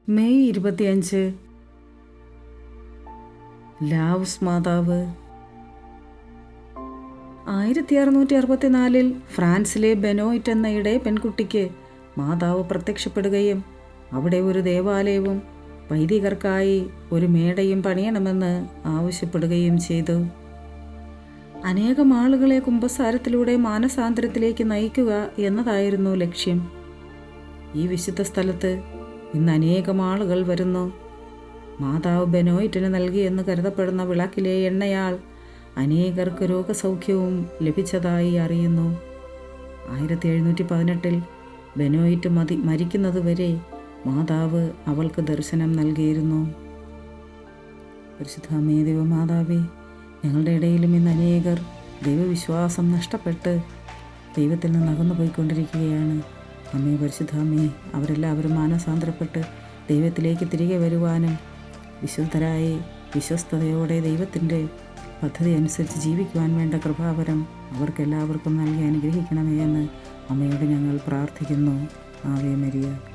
May 25 laughs മാതാവ്. 1664 ഫ്രാൻസിലെ Benoit എന്ന ഇടയ പെൺകുട്ടിക്ക് മാതാവ് പ്രത്യക്ഷപ്പെടുകയും അവിടെ ഒരു ദേവാലയവും വൈദികർക്കായി ഒരു മേടയും പണിയണമെന്ന് ആവശ്യപ്പെടുകയും ചെയ്തു. അനേകം ആളുകളെ കുമ്പസാരത്തിലൂടെ മാനസാന്തരത്തിലേക്ക് നയിക്കുക എന്നതായിരുന്നു ലക്ഷ്യം. ഈ വിശുദ്ധ സ്ഥലത്ത് ഇന്ന് അനേകം ആളുകൾ വരുന്നു. മാതാവ് ബെനോയിറ്റിന് നൽകിയെന്ന് കരുതപ്പെടുന്ന വിളക്കിലെ എണ്ണയാൽ അനേകർക്ക് രോഗസൗഖ്യവും ലഭിച്ചതായി അറിയുന്നു. 1718 ബെനോയിറ്റ് മരിക്കുന്നതുവരെ മാതാവ് അവൾക്ക് ദർശനം നൽകിയിരുന്നു. പരിശുദ്ധ അമ്മേ, ദൈവമാതാവേ, ഞങ്ങളുടെ ഇടയിലും ഇന്ന് അനേകർ ദൈവവിശ്വാസം നഷ്ടപ്പെട്ട് ദൈവത്തിൽ നിന്ന് അകന്നു പോയിക്കൊണ്ടിരിക്കുകയാണ്. അമ്മേ, പരിശുദ്ധ അമ്മേ, അവരെല്ലാവരും മാനസാന്തരപ്പെട്ട് ദൈവത്തിലേക്ക് തിരികെ വരുവാനും വിശുദ്ധരായി വിശ്വസ്തയോടെ ദൈവത്തിൻ്റെ പദ്ധതി അനുസരിച്ച് ജീവിക്കുവാൻ വേണ്ട കൃപാവരം അവർക്കെല്ലാവർക്കും നൽകി അനുഗ്രഹിക്കണമേ എന്ന് അമ്മയോട് ഞങ്ങൾ പ്രാർത്ഥിക്കുന്നു. Ave Maria.